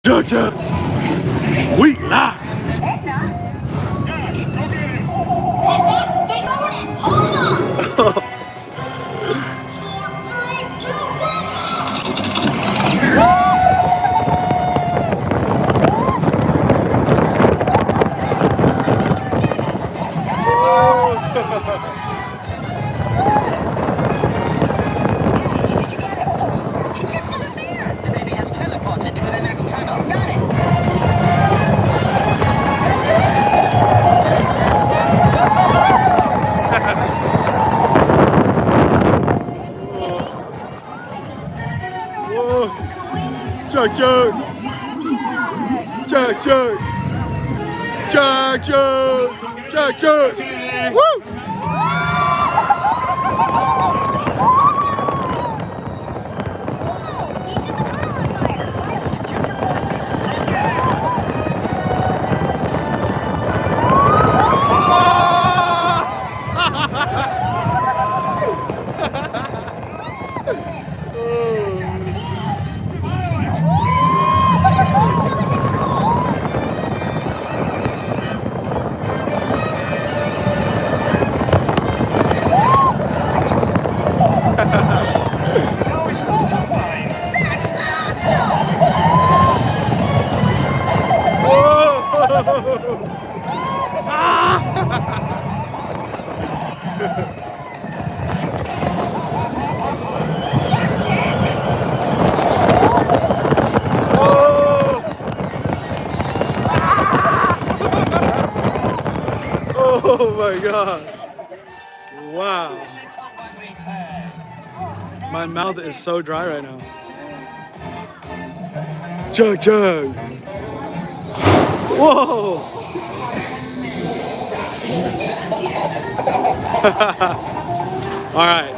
Georgia, we live. Gosh, go get him. They forwarded. Hold on. 4, 3, 2, 1. The baby has teleported to the next tunnel. Got it. Whoa. Chug, chug. Chug, chug. Chug, chug. Chug, chug. Woo! Oh my God. Wow. My mouth is so dry right now. Chug, chug. Whoa. All right.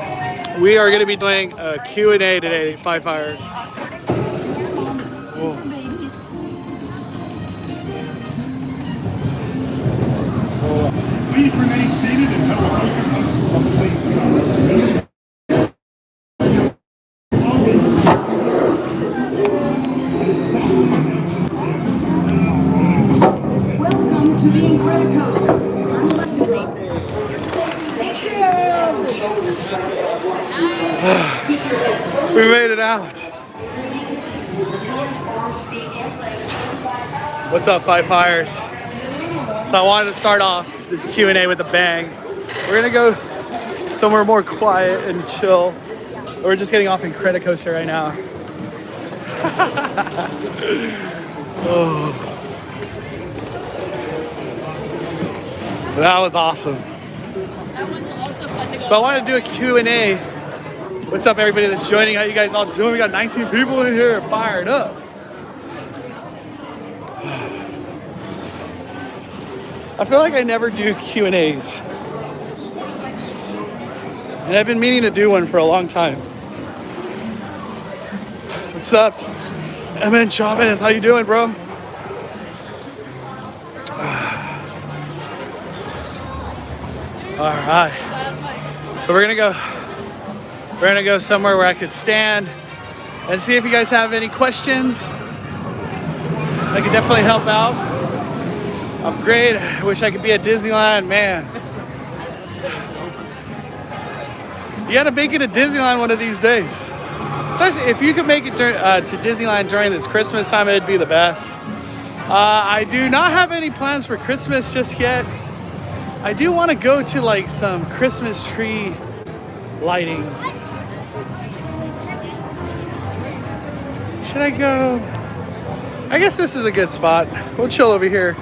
We are going to be doing a Q&A today, Five Fires. Whoa. Please remain seated until the motion comes from the lead. Welcome to the Incredicoaster. We made it out. What's up, Five Fires? So I wanted to start off this Q&A with a bang. We're gonna go somewhere more quiet and chill. We're just getting off Incredicoaster right now. Oh. That was awesome. That one's also fun to go. So I wanted to do a Q&A. What's up, everybody that's joining? How you guys all doing? We got 19 people in here fired up. I feel like I never do Q&As. And I've been meaning to do one for a long time. What's up? MN Chavez, how you doing, bro? All right. So we're gonna go somewhere where I could stand and see if you guys have any questions. I could definitely help out. I'm great. I wish I could be at Disneyland, man. You gotta make it to Disneyland one of these days. Especially if you could make it to Disneyland during this Christmas time, it'd be the best. I do not have any plans for Christmas just yet. I do want to go to like some Christmas tree lightings. Should I go? I guess this is a good spot. We'll chill over here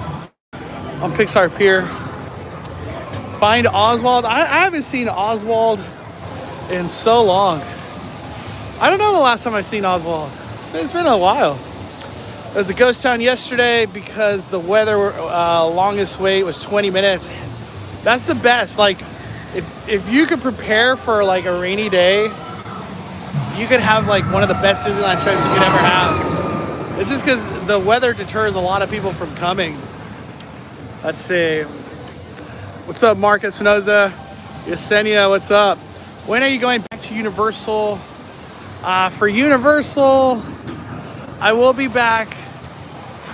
on Pixar Pier. Find Oswald. I haven't seen Oswald in so long. I don't know the last time I've seen Oswald. It's been a while. There was a ghost town yesterday because the weather longest wait was 20 minutes. That's the best. Like, if you could prepare for like a rainy day, you could have like one of the best Disneyland trips you could ever have. It's just because the weather deters a lot of people from coming. Let's see. What's up, Mark Espinoza? Yesenia, what's up? When are you going back to Universal? For Universal, I will be back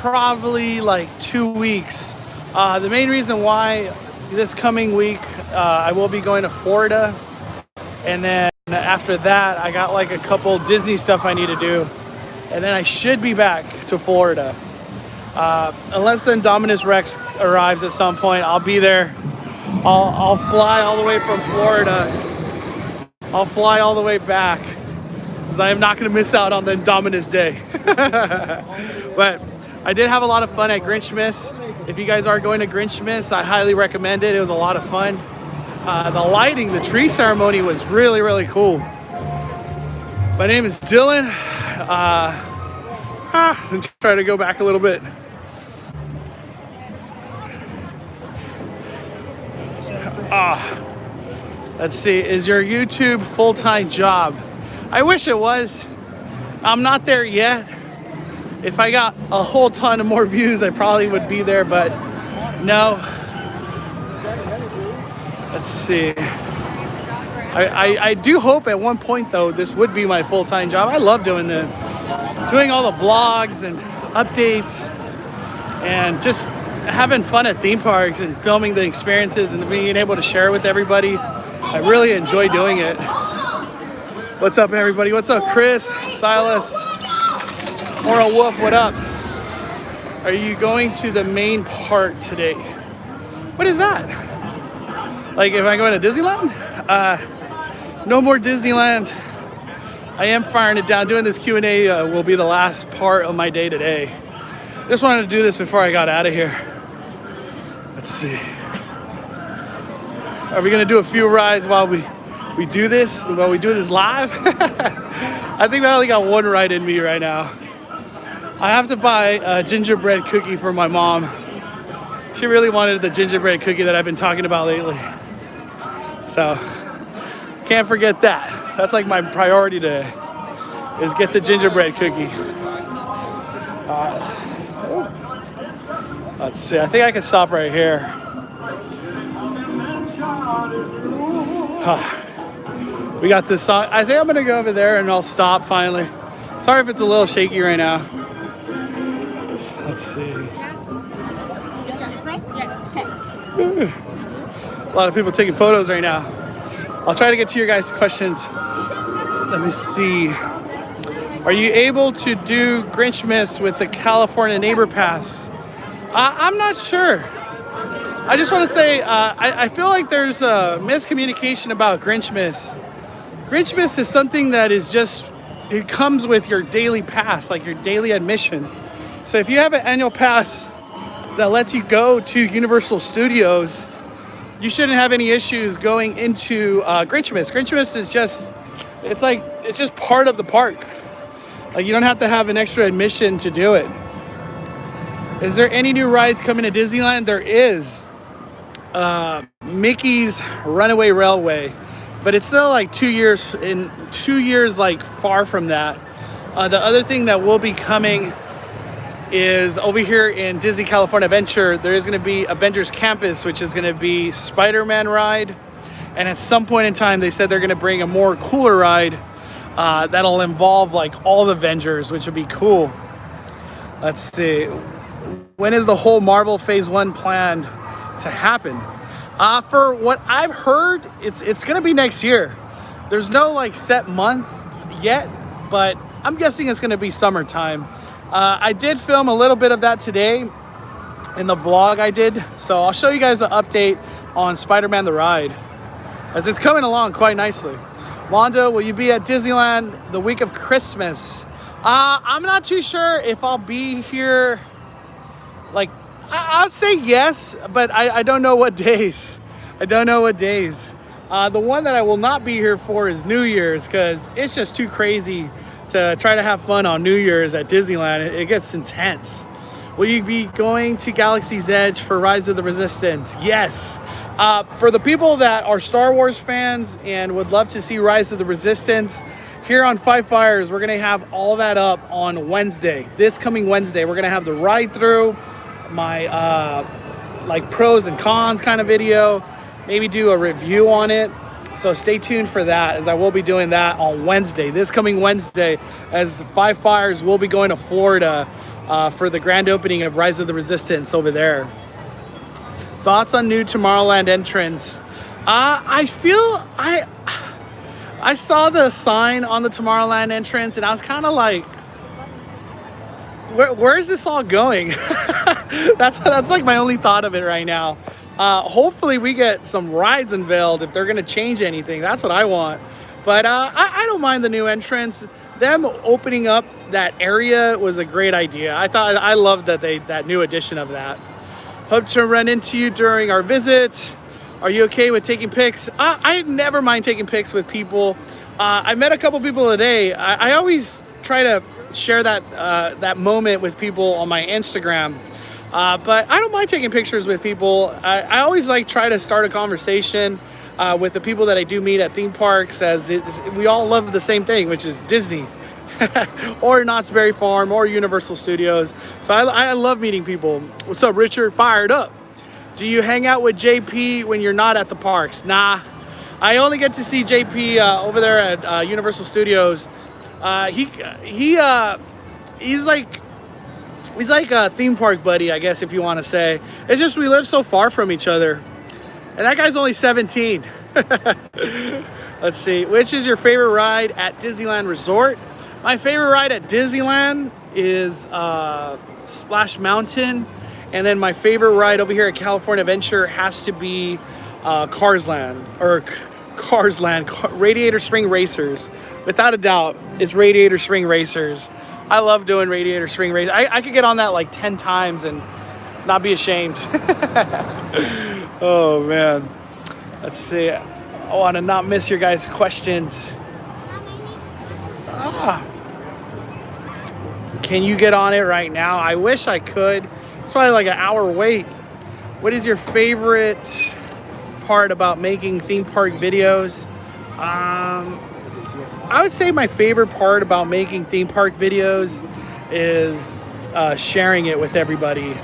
probably like 2 weeks. The main reason why this coming week I will be going to Florida, and then after that I got like a couple Disney stuff I need to do, and then I should be back to Florida. Unless the Indominus Rex arrives at some point, I'll be there. I'll fly all the way from Florida. I'll fly all the way back, because I am not going to miss out on the Indominus Day. But I did have a lot of fun at Grinchmas. If you guys are going to Grinchmas, I highly recommend it. It was a lot of fun. The lighting, the tree ceremony was really, really cool. My name is Dylan. I'm trying to go back a little bit. Let's see, is your YouTube full-time job? I wish it was. I'm not there yet. If I got a whole ton of more views, I probably would be there, but no. Let's see. I do hope at one point, though, this would be my full-time job. I love doing this. Doing all the vlogs and updates and just having fun at theme parks and filming the experiences and being able to share with everybody. I really enjoy doing it. What's up, everybody? What's up, Chris, Silas, Moral Wolf? What up? Are you going to the main park today? What is that? Like, am I going to Disneyland? No more Disneyland. I am firing it down. Doing this Q&A will be the last part of my day today. Just wanted to do this before I got out of here. Let's see. Are we gonna do a few rides while we do this? While we do this live? I think I only got one ride in me right now. I have to buy a gingerbread cookie for my mom. She really wanted the gingerbread cookie that I've been talking about lately. So, can't forget that. That's like my priority today, is get the gingerbread cookie. Let's see, I think I can stop right here. We got this song. I think I'm gonna go over there and I'll stop finally. Sorry if it's a little shaky right now. Let's see. A lot of people taking photos right now. I'll try to get to your guys' questions. Let me see. Are you able to do Grinchmas with the California Neighbor Pass? I'm not sure. I just want to say, I feel like there's a miscommunication about Grinchmas. Grinchmas is something that is just, it comes with your daily pass, like your daily admission. So if you have an annual pass that lets you go to Universal Studios, you shouldn't have any issues going into Grinchmas. Grinchmas is just, it's just part of the park. Like, you don't have to have an extra admission to do it. Is there any new rides coming to Disneyland? There is. Mickey's Runaway Railway, but it's still like 2 years, like far from that. The other thing that will be coming is over here in Disney California Adventure. There is going to be Avengers Campus, which is going to be Spider-Man ride, and at some point in time they said they're going to bring a more cooler ride that'll involve like all the Avengers, which would be cool. Let's see, when is the whole Marvel Phase 1 planned to happen? For what I've heard, it's going to be next year. There's no like set month yet, but I'm guessing it's going to be summertime. I did film a little bit of that today in the vlog I did, so I'll show you guys an update on Spider-Man the ride, as it's coming along quite nicely. Wanda, will you be at Disneyland the week of Christmas? I'm not too sure if I'll be here. Like, I'd say yes, but I don't know what days. I don't know what days. The one that I will not be here for is New Year's, because it's just too crazy to try to have fun on New Year's at Disneyland. It gets intense. Will you be going to Galaxy's Edge for Rise of the Resistance? Yes. For the people that are Star Wars fans and would love to see Rise of the Resistance, here on Five Fires, we're gonna have all that up on Wednesday. This coming Wednesday, we're gonna have the ride through, my like pros and cons kind of video, maybe do a review on it. So stay tuned for that, as I will be doing that on Wednesday, this coming Wednesday, as Five Fires will be going to Florida for the grand opening of Rise of the Resistance over there. Thoughts on new Tomorrowland entrance? I feel I saw the sign on the Tomorrowland entrance and I was kind of like, where is this all going? that's like my only thought of it right now. Hopefully we get some rides unveiled if they're gonna change anything. That's what I want. But I don't mind the new entrance. Them opening up that area was a great idea. I loved that new addition of that. Hope to run into you during our visit. Are you okay with taking pics? I never mind taking pics with people. I met a couple people today. I always try to share that moment with people on my Instagram. But I don't mind taking pictures with people. I always try to start a conversation with the people that I do meet at theme parks, as we all love the same thing, which is Disney or Knott's Berry Farm or Universal Studios. So I love meeting people. What's up, Richard? Fired up. Do you hang out with JP when you're not at the parks? Nah, I only get to see JP over there at Universal Studios. He's like a theme park buddy, I guess, if you want to say. It's just we live so far from each other. And that guy's only 17. Let's see. Which is your favorite ride at Disneyland Resort? My favorite ride at Disneyland is Splash Mountain. And then my favorite ride over here at California Adventure has to be Carsland. Radiator Spring Racers. Without a doubt, it's Radiator Spring Racers. I love doing Radiator Spring Racers. I could get on that like 10 times and not be ashamed. Oh man. Let's see. I want to not miss your guys' questions. Can you get on it right now? I wish I could. It's probably like an hour wait. What is your favorite part about making theme park videos? I would say my favorite part about making theme park videos is sharing it with everybody.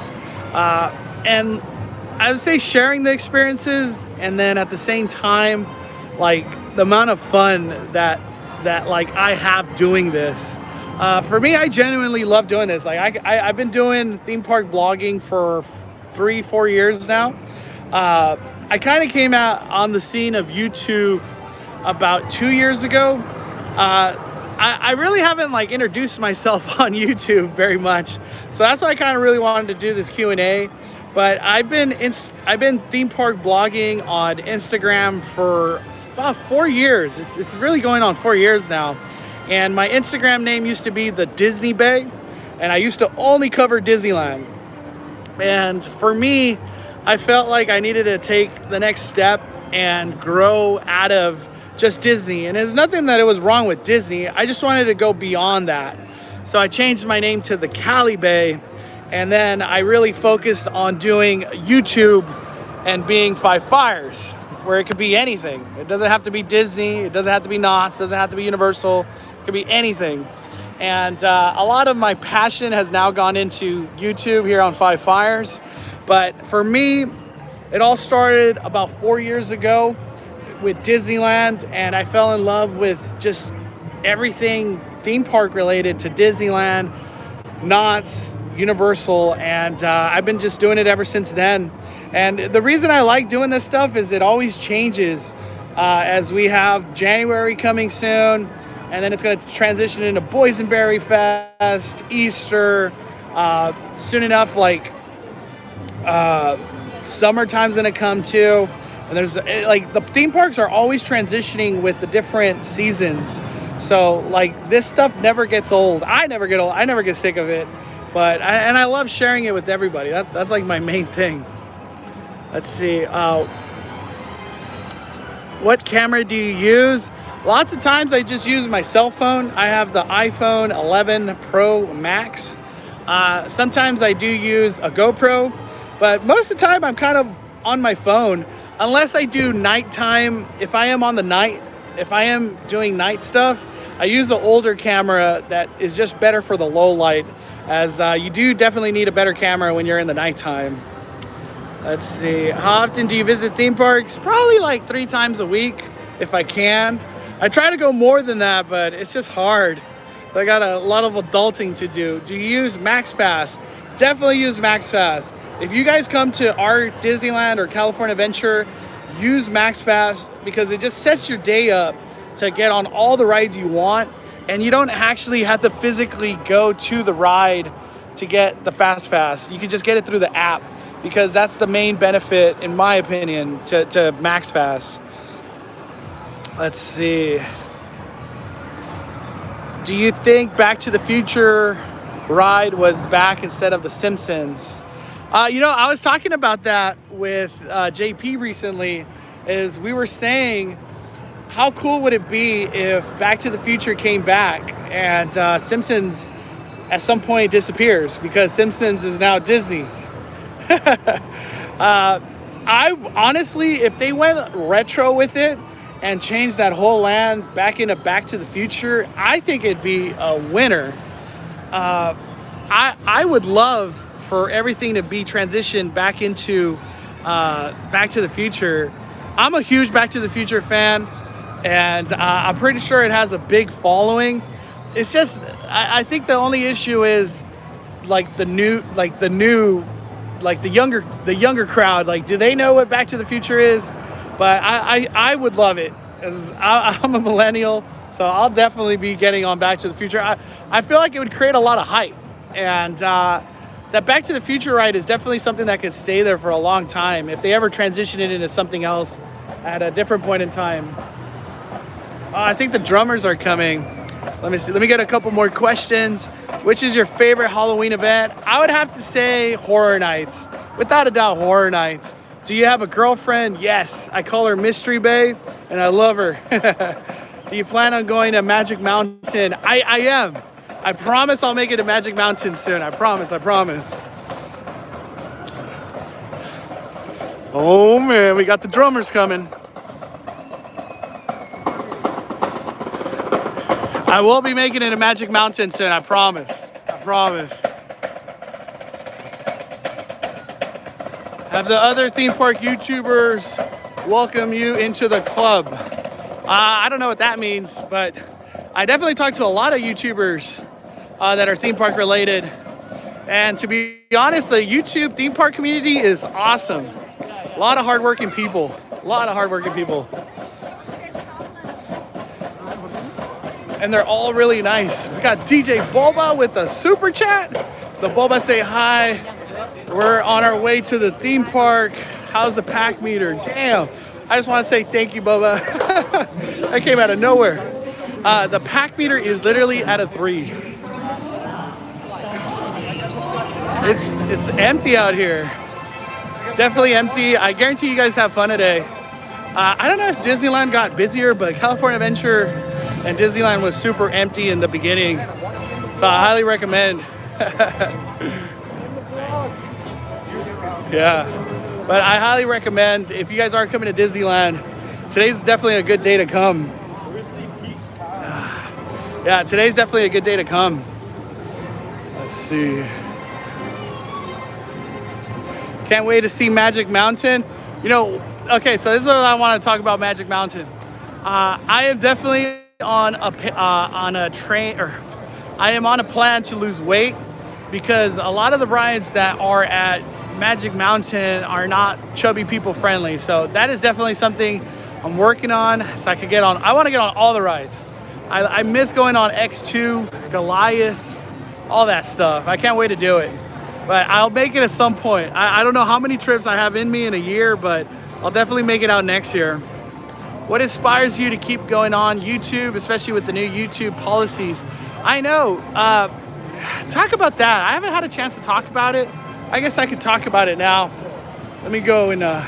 And I would say sharing the experiences, and then at the same time, like the amount of fun that like I have doing this. For me, I genuinely love doing this. Like I've been doing theme park blogging for 3-4 years now. I kind of came out on the scene of YouTube about 2 years ago. I really haven't like introduced myself on YouTube very much, so that's why I kind of really wanted to do this Q&A. But I've been theme park blogging on Instagram for about 4 years. It's really going on 4 years now. And my Instagram name used to be the Disney Bay, and I used to only cover Disneyland. And for me, I felt like I needed to take the next step and grow out of just Disney. And there's nothing that it was wrong with Disney. I just wanted to go beyond that. So I changed my name to the Cali Bay, and then I really focused on doing YouTube and being Five Fires, where it could be anything. It doesn't have to be Disney. It doesn't have to be Knott's. It doesn't have to be Universal. It could be anything. And a lot of my passion has now gone into YouTube here on Five Fires. But for me, it all started about 4 years ago with Disneyland, and I fell in love with just everything theme park related to Disneyland, Knott's, Universal, and I've been just doing it ever since then. And the reason I like doing this stuff is it always changes as we have January coming soon, and then it's going to transition into Boysenberry Fest, Easter, soon enough, like summertime's going to come too. And there's like the theme parks are always transitioning with the different seasons. So like this stuff never gets old. I never get old. I never get sick of it. But I love sharing it with everybody. That's like my main thing. Let's see. What camera do you use? Lots of times I just use my cell phone. I have the iPhone 11 Pro Max. Sometimes I do use a GoPro, but most of the time I'm kind of on my phone. Unless I do nighttime, if I am doing night stuff, I use an older camera that is just better for the low light, as you do definitely need a better camera when you're in the nighttime. Let's see, how often do you visit theme parks? Probably like 3 times a week if I can. I try to go more than that, but it's just hard. I got a lot of adulting to do. Do you use Max Pass? Definitely use Max Pass. If you guys come to our Disneyland or California Adventure, use Max Pass because it just sets your day up to get on all the rides you want, and you don't actually have to physically go to the ride to get the Fast Pass. You can just get it through the app because that's the main benefit, in my opinion, to Max Pass. Let's see. Do you think Back to the Future ride was back instead of The Simpsons? You know, I was talking about that with JP recently, is we were saying, how cool would it be if Back to the Future came back and Simpsons at some point disappears because Simpsons is now Disney? I honestly, if they went retro with it and changed that whole land back into Back to the Future, I think it'd be a winner. I would love for everything to be transitioned back into Back to the Future. I'm a huge Back to the Future fan, and I'm pretty sure it has a big following. It's just, I think the only issue is like the younger crowd. Like, do they know what Back to the Future is? But I would love it. I'm a millennial, so I'll definitely be getting on Back to the Future. I feel like it would create a lot of hype, and that Back to the Future ride is definitely something that could stay there for a long time if they ever transition it into something else at a different point in time. I think the drummers are coming. Let me see. Let me get a couple more questions. Which is your favorite Halloween event? I would have to say Horror Nights. Without a doubt, Horror Nights. Do you have a girlfriend? Yes. I call her Mystery Bay, and I love her. Do you plan on going to Magic Mountain? I am. I promise I'll make it to Magic Mountain soon. I promise. Oh, man. We got the drummers coming. I will be making it to Magic Mountain soon. I promise. Have the other theme park YouTubers welcome you into the club? I don't know what that means, but I definitely talked to a lot of YouTubers that are theme park related. And to be honest, the YouTube theme park community is awesome. A lot of hardworking people. And they're all really nice. We got DJ Boba with a super chat. The Boba say hi. We're on our way to the theme park. How's the pack meter? Damn. I just want to say thank you, Boba. That came out of nowhere. The pack meter is literally at a 3. It's empty out here. Definitely empty. I guarantee you guys have fun today. I don't know if Disneyland got busier, but California Adventure and Disneyland was super empty in the beginning. So I highly recommend. Yeah, but I highly recommend if you guys are coming to Disneyland, today's definitely a good day to come. Yeah, today's definitely a good day to come. Let's see. Can't wait to see Magic Mountain. You know, okay, so this is what I want to talk about Magic Mountain. I am definitely on a train, or I am on a plan to lose weight because a lot of the rides that are at Magic Mountain are not chubby people friendly. So that is definitely something I'm working on so I can get on. I want to get on all the rides. I miss going on X2, Goliath, all that stuff. I can't wait to do it. But I'll make it at some point. I don't know how many trips I have in me in a year, but I'll definitely make it out next year. What inspires you to keep going on YouTube, especially with the new YouTube policies? I know. Talk about that. I haven't had a chance to talk about it. I guess I could talk about it now. Let me go and I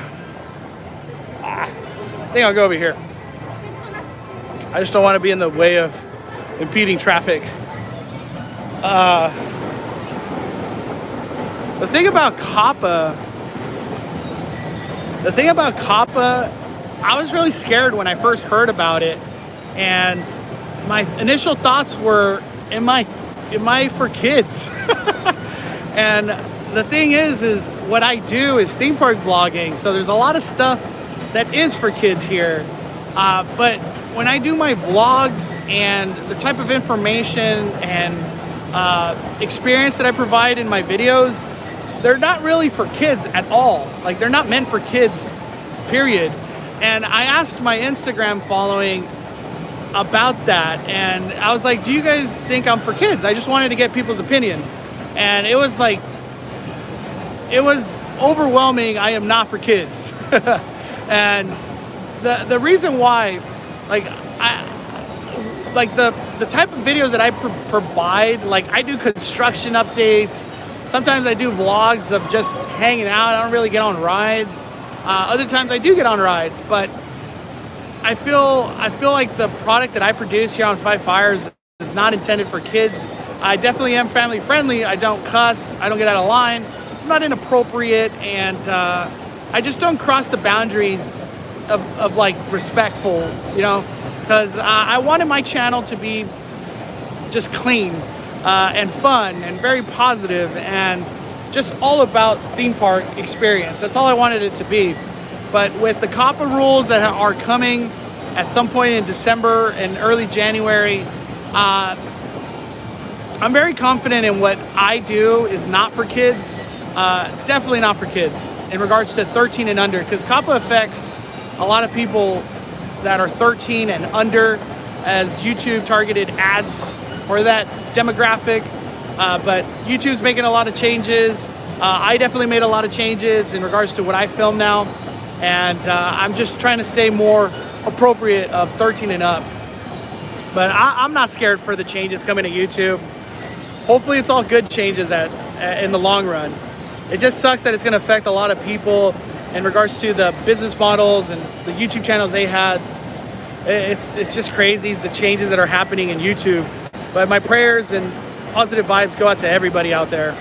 think I'll go over here. I just don't want to be in the way of impeding traffic. The thing about Coppa, I was really scared when I first heard about it, and my initial thoughts were, am I for kids? And the thing is what I do is theme park vlogging, so there's a lot of stuff that is for kids here. But when I do my vlogs and the type of information and experience that I provide in my videos, they're not really for kids at all. Like, they're not meant for kids, period. And I asked my Instagram following about that, and I was like, do you guys think I'm for kids? I just wanted to get people's opinion. And it was like, it was overwhelming. I am not for kids. And the reason why, like, the type of videos that I provide, like, I do construction updates. Sometimes I do vlogs of just hanging out. I don't really get on rides. Other times I do get on rides, but I feel like the product that I produce here on Five Fires is not intended for kids. I definitely am family friendly. I don't cuss. I don't get out of line. I'm not inappropriate, and I just don't cross the boundaries of like respectful, you know, because I wanted my channel to be just clean and fun and very positive and just all about theme park experience. That's all I wanted it to be. But with the Coppa rules that are coming at some point in December and early January, I'm very confident in what I do is not for kids. Definitely not for kids in regards to 13 and under, because Coppa affects a lot of people that are 13 and under, as YouTube targeted ads for that demographic. But YouTube's making a lot of changes. I definitely made a lot of changes in regards to what I film now. And I'm just trying to stay more appropriate of 13 and up. But I'm not scared for the changes coming to YouTube. Hopefully it's all good changes in the long run. It just sucks that it's going to affect a lot of people in regards to the business models and the YouTube channels they had. It's just crazy, the changes that are happening in YouTube. But my prayers and positive vibes go out to everybody out there.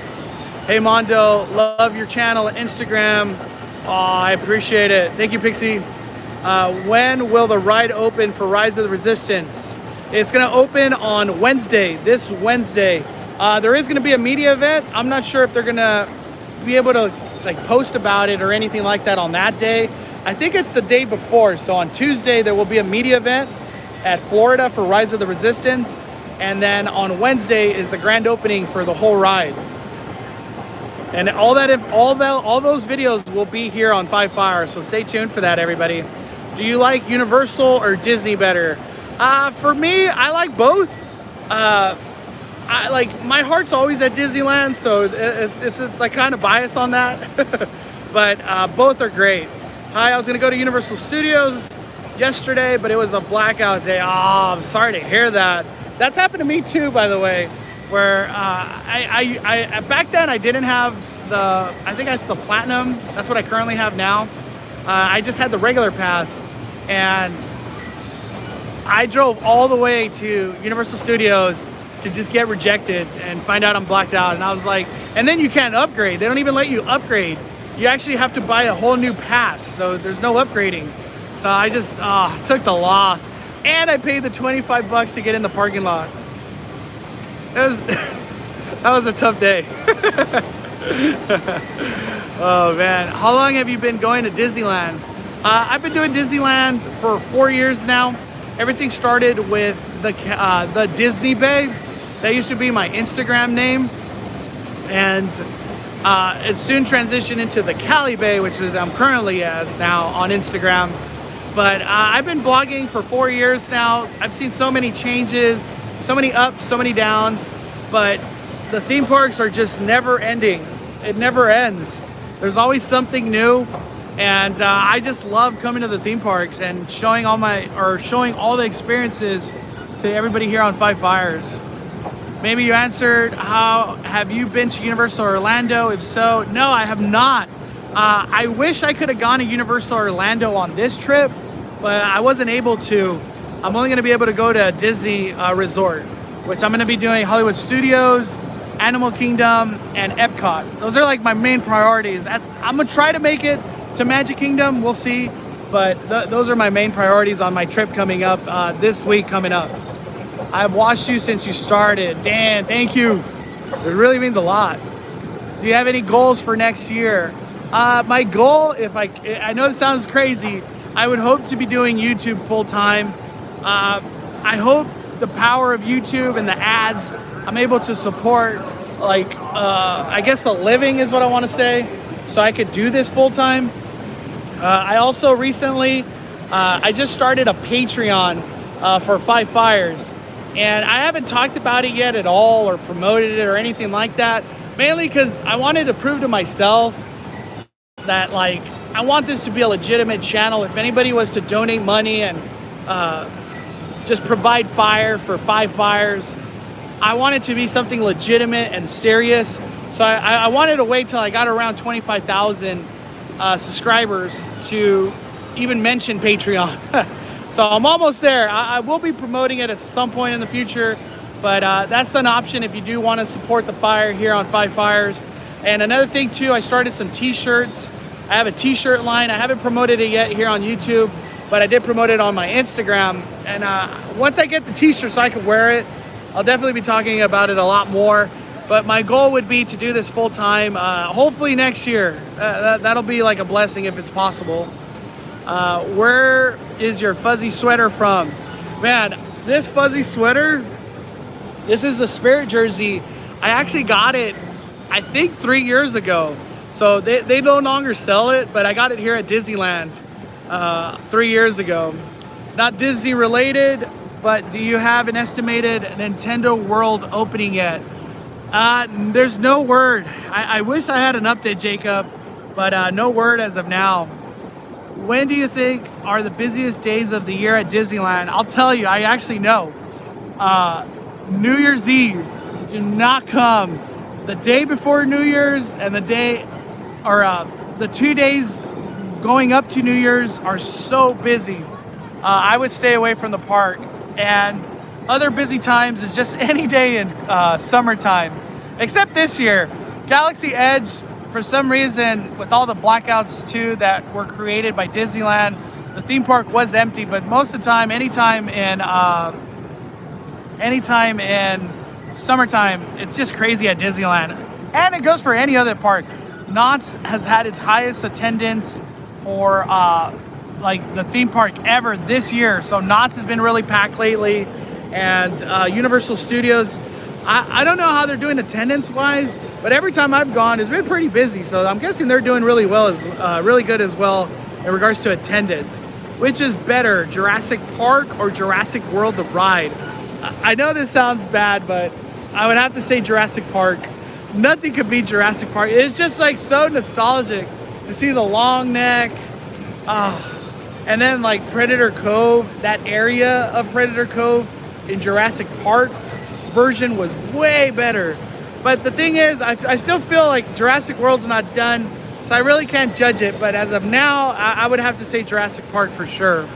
Hey Mondo, love your channel and Instagram. Oh, I appreciate it. Thank you, Pixie. When will the ride open for Rise of the Resistance? It's gonna open on Wednesday, this Wednesday. There is gonna be a media event. I'm not sure if they're gonna be able to like post about it or anything like that on that day. I think it's the day before. So on Tuesday, there will be a media event at Florida for Rise of the Resistance. And then on Wednesday is the grand opening for the whole ride. And all those videos will be here on Five Fires, so stay tuned for that, everybody. Do you like Universal or Disney better? For me, I like both. My heart's always at Disneyland, so it's like kind of biased on that. But both are great. Hi, I was gonna go to Universal Studios yesterday, but it was a blackout day. Oh, I'm sorry to hear that. That's happened to me too, by the way. Where I back then I didn't have I think that's the Platinum. That's what I currently have now. I just had the regular pass, and I drove all the way to Universal Studios to just get rejected and find out I'm blacked out. And I was like, and then you can't upgrade. They don't even let you upgrade. You actually have to buy a whole new pass, so there's no upgrading. So I just took the loss, and I paid the 25 bucks to get in the parking lot. That was a tough day. Oh man, how long have you been going to Disneyland? I've been doing Disneyland for 4 years now. Everything started with the Disney Bay. That used to be my Instagram name, and it soon transitioned into the Cali Bay, which is I'm currently as now on Instagram. But I've been blogging for 4 years now. I've seen so many changes, so many ups, so many downs, but the theme parks are just never ending. It never ends. There's always something new, and I just love coming to the theme parks and showing all the experiences to everybody here on Five Fires. Maybe you answered, how have you been to Universal Orlando? If so, no, I have not. I wish I could have gone to Universal Orlando on this trip, but I wasn't able to. I'm only gonna be able to go to Disney Resort, which I'm gonna be doing Hollywood Studios, Animal Kingdom, and Epcot. Those are like my main priorities. I'm gonna try to make it to Magic Kingdom, we'll see. But those are my main priorities on my trip coming up this week coming up. I've watched you since you started. Dan, thank you. It really means a lot. Do you have any goals for next year? My goal, I know it sounds crazy, I would hope to be doing YouTube full time. I hope the power of YouTube and the ads, I'm able to support, like, I guess a living is what I want to say, so I could do this full time. I also recently, I just started a Patreon for Five Fires, and I haven't talked about it yet at all or promoted it or anything like that, mainly because I wanted to prove to myself that, like, I want this to be a legitimate channel. If anybody was to donate money and just provide fire for Five Fires, I want it to be something legitimate and serious. So I wanted to wait till I got around 25,000 subscribers to even mention Patreon. So I'm almost there. I will be promoting it at some point in the future, but that's an option if you do want to support the fire here on Five Fires. And another thing too, I started some t-shirts. I have a t-shirt line. I haven't promoted it yet here on YouTube, but I did promote it on my Instagram. And once I get the t-shirt so I can wear it, I'll definitely be talking about it a lot more. But my goal would be to do this full time, hopefully next year. That'll be like a blessing if it's possible. Where is your fuzzy sweater from? Man, this fuzzy sweater, this is the Spirit jersey. I actually got it, I think 3 years ago. So they no longer sell it, but I got it here at Disneyland 3 years ago. Not Disney related, but do you have an estimated Nintendo World opening yet? There's no word. I wish I had an update, Jacob, but no word as of now. When do you think are the busiest days of the year at Disneyland? I'll tell you, I actually know. New Year's Eve, do not come. The day before New Year's and the day, or the 2 days going up to New Year's are so busy. I would stay away from the park. And other busy times is just any day in summertime. Except this year, Galaxy Edge, for some reason, with all the blackouts too that were created by Disneyland, the theme park was empty, but most of the time, anytime in summertime, it's just crazy at Disneyland. And it goes for any other park. Knott's has had its highest attendance for like the theme park ever this year. So Knott's has been really packed lately. And Universal Studios, I don't know how they're doing attendance wise, but every time I've gone, it's been pretty busy. So I'm guessing they're doing really well, really good as well in regards to attendance. Which is better, Jurassic Park or Jurassic World the ride? I know this sounds bad, but I would have to say Jurassic Park. Nothing could beat Jurassic Park. It's just like so nostalgic to see the long neck. And then like Predator Cove, that area of Predator Cove in Jurassic Park version was way better. But the thing is, I still feel like Jurassic World's not done, so I really can't judge it. But as of now, I would have to say Jurassic Park for sure.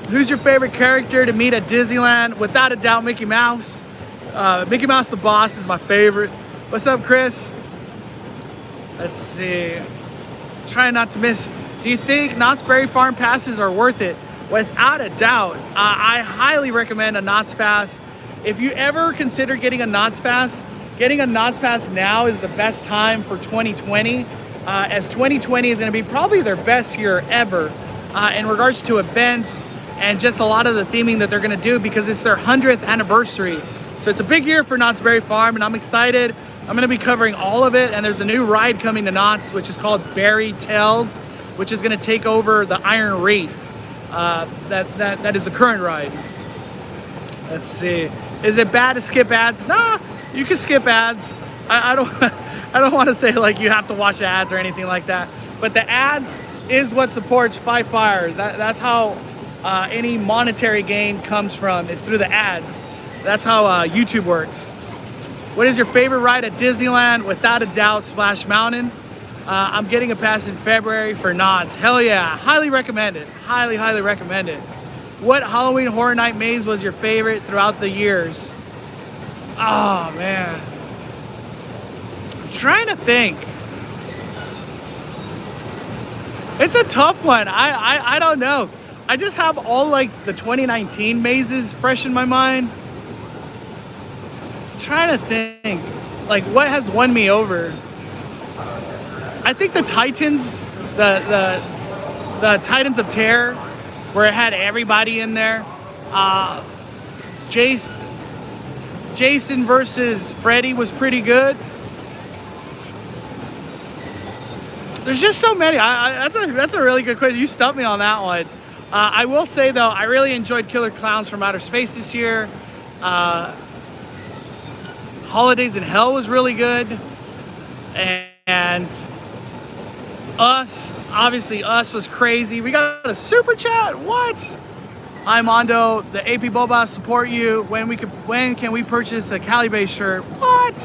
Who's your favorite character to meet at Disneyland? Without a doubt, Mickey Mouse. Mickey Mouse the Boss is my favorite. What's up, Chris? Let's see. Trying not to miss. Do you think Knott's Berry Farm passes are worth it? Without a doubt. I highly recommend a Knott's Pass. If you ever consider getting a Knott's Pass, getting a Knott's Pass now is the best time for 2020, as 2020 is going to be probably their best year ever in regards to events and just a lot of the theming that they're going to do because it's their 100th anniversary. So it's a big year for Knott's Berry Farm, and I'm excited. I'm going to be covering all of it, and there's a new ride coming to Knott's, which is called Berry Tales, which is going to take over the Iron Reef. That is the current ride. Let's see. Is it bad to skip ads? Nah, you can skip ads. I don't want to say like you have to watch ads or anything like that. But the ads is what supports Five Fires. That's how any monetary gain comes from. It's through the ads. That's how YouTube works. What is your favorite ride at Disneyland? Without a doubt, Splash Mountain. I'm getting a pass in February for Knott's. Hell yeah, highly recommend it. Highly, highly recommend it. What Halloween Horror Night maze was your favorite throughout the years? Oh man, I'm trying to think. It's a tough one. I don't know. I just have all like the 2019 mazes fresh in my mind. I'm trying to think, like what has won me over. I think the Titans, the Titans of Terror, where it had everybody in there. Jason versus Freddy was pretty good. There's just so many. That's a really good question. You stumped me on that one. I will say though, I really enjoyed Killer Clowns from Outer Space this year. Holidays in Hell was really good, and obviously Us was crazy. We got a super chat. What? Hi Mondo, the AP Boba support you. When can we purchase a Cali Bay shirt? What?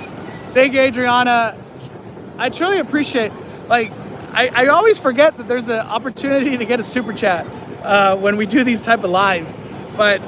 Thank you, Adriana. I truly appreciate. Like, I always forget that there's an opportunity to get a super chat when we do these type of lives. But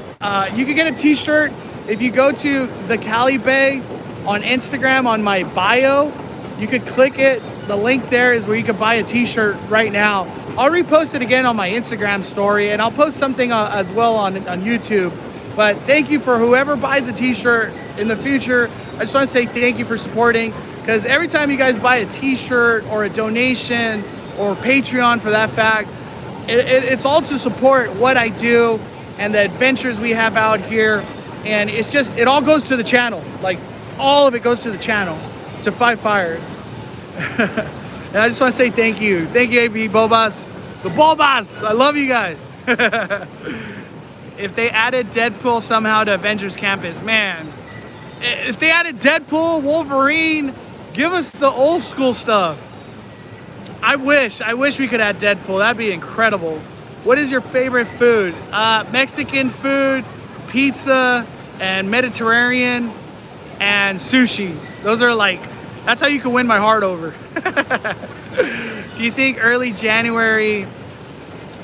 you can get a T-shirt if you go to the Cali Bay on Instagram on my bio. You could click it. The link there is where you can buy a T-shirt right now. I'll repost it again on my Instagram story, and I'll post something as well on YouTube. But thank you for whoever buys a T-shirt in the future. I just want to say thank you for supporting, because every time you guys buy a T-shirt or a donation or Patreon for that fact, it's all to support what I do and the adventures we have out here. And it's just, it all goes to the channel. Like, all of it goes to the channel, to Five Fires. And I just want to say thank you. Thank you, AB Bobas. The Bobas! I love you guys. If they added Deadpool somehow to Avengers Campus, man. If they added Deadpool, Wolverine, give us the old school stuff. I wish we could add Deadpool. That'd be incredible. What is your favorite food? Mexican food, pizza, and Mediterranean, and sushi. Those are like, that's how you can win my heart over. Do you think early January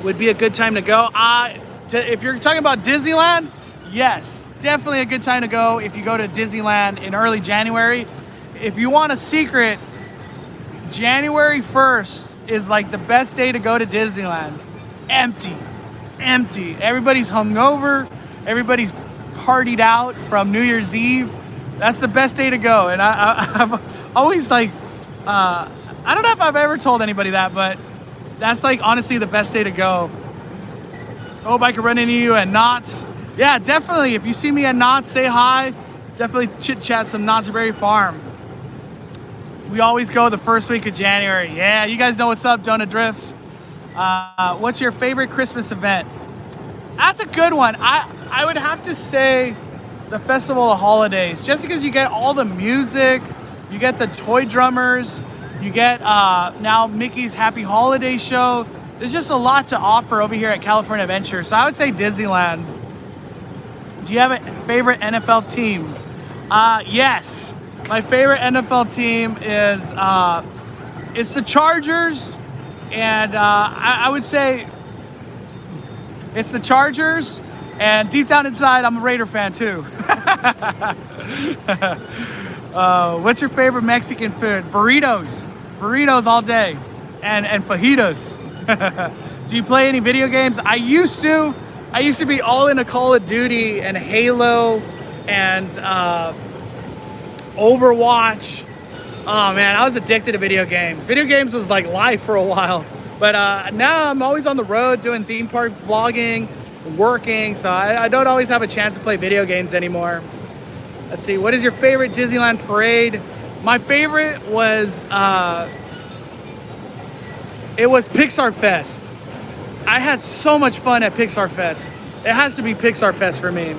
would be a good time to go? If you're talking about Disneyland, yes, definitely a good time to go if you go to Disneyland in early January. If you want a secret, January 1st is like the best day to go to Disneyland. Empty. Everybody's hungover. Everybody's partied out from New Year's Eve. That's the best day to go. And I've always like, I don't know if I've ever told anybody that, but that's like honestly the best day to go. Hope I can run into you at Knott's. Yeah, definitely. If you see me at Knott's, say hi. Definitely chit chat some Knott's Berry Farm. We always go the first week of January. Yeah, you guys know what's up, Donut Drifts. What's your favorite Christmas event? That's a good one. I would have to say the Festival of Holidays, just because you get all the music, you get the toy drummers, you get now Mickey's Happy Holiday Show. There's just a lot to offer over here at California Adventure. So I would say Disneyland. Do you have a favorite NFL team? Yes. My favorite NFL team is it's the Chargers, and I would say it's the Chargers, and deep down inside, I'm a Raider fan too. What's your favorite Mexican food? Burritos all day, and fajitas. Do you play any video games? I used to be all into Call of Duty and Halo and Overwatch. Oh man, I was addicted to video games. Video games was like life for a while. But now I'm always on the road doing theme park vlogging, working, so I don't always have a chance to play video games anymore. Let's see, what is your favorite Disneyland parade? My favorite was, it was Pixar Fest. I had so much fun at Pixar Fest. It has to be Pixar Fest for me.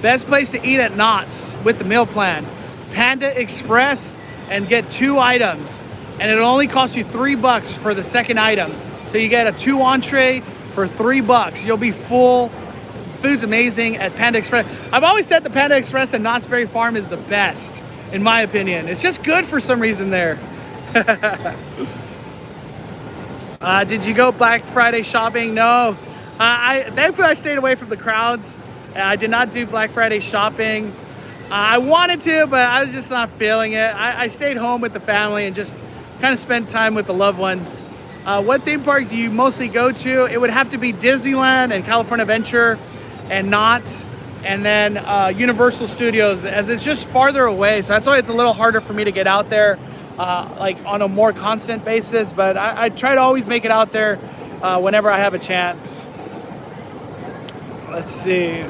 Best place to eat at Knott's with the meal plan. Panda Express, and get 2 items. And it'll only cost you $3 for the second item. So you get a 2 entree for $3. You'll be full. Food's amazing at Panda Express. I've always said the Panda Express at Knott's Berry Farm is the best, in my opinion. It's just good for some reason there. Did you go Black Friday shopping? No. Thankfully I stayed away from the crowds. I did not do Black Friday shopping. I wanted to, but I was just not feeling it. I stayed home with the family and just kind of spent time with the loved ones. What theme park do you mostly go to? It would have to be Disneyland and California Adventure and Knott's, and then Universal Studios, as it's just farther away. So that's why it's a little harder for me to get out there like on a more constant basis. But I try to always make it out there whenever I have a chance. Let's see.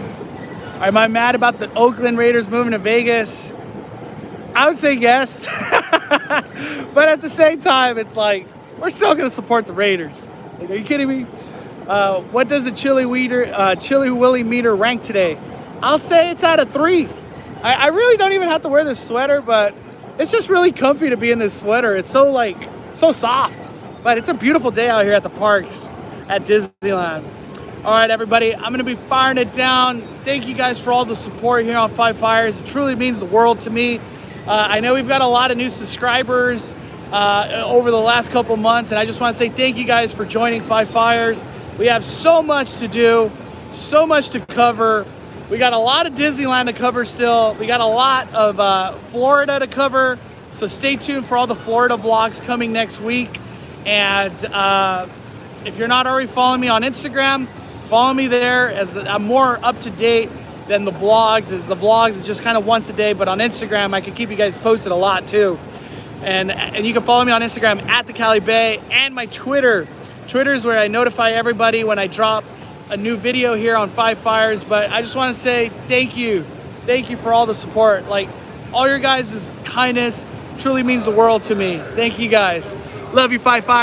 Am I mad about the Oakland Raiders moving to Vegas? I would say yes. But at the same time, it's like, we're still going to support the Raiders. Like, are you kidding me? What does the Chili Willy meter rank today? I'll say it's out of 3. I really don't even have to wear this sweater, but it's just really comfy to be in this sweater. It's so soft. But it's a beautiful day out here at the parks at Disneyland. All right, everybody, I'm going to be firing it down. Thank you guys for all the support here on Five Fires. It truly means the world to me. I know we've got a lot of new subscribers over the last couple months, and I just want to say thank you guys for joining Five Fires. We have so much to do, so much to cover. We got a lot of Disneyland to cover still. We got a lot of Florida to cover, so stay tuned for all the Florida vlogs coming next week. And if you're not already following me on Instagram, follow me there, as I'm more up to date than the blogs. As the vlogs is just kind of once a day, but on Instagram I can keep you guys posted a lot too. And you can follow me on Instagram at the Cali Bay, and my Twitter. Twitter is where I notify everybody when I drop a new video here on Five Fires. But I just want to say thank you for all the support. Like, all your guys' kindness truly means the world to me. Thank you guys. Love you, Five Fires.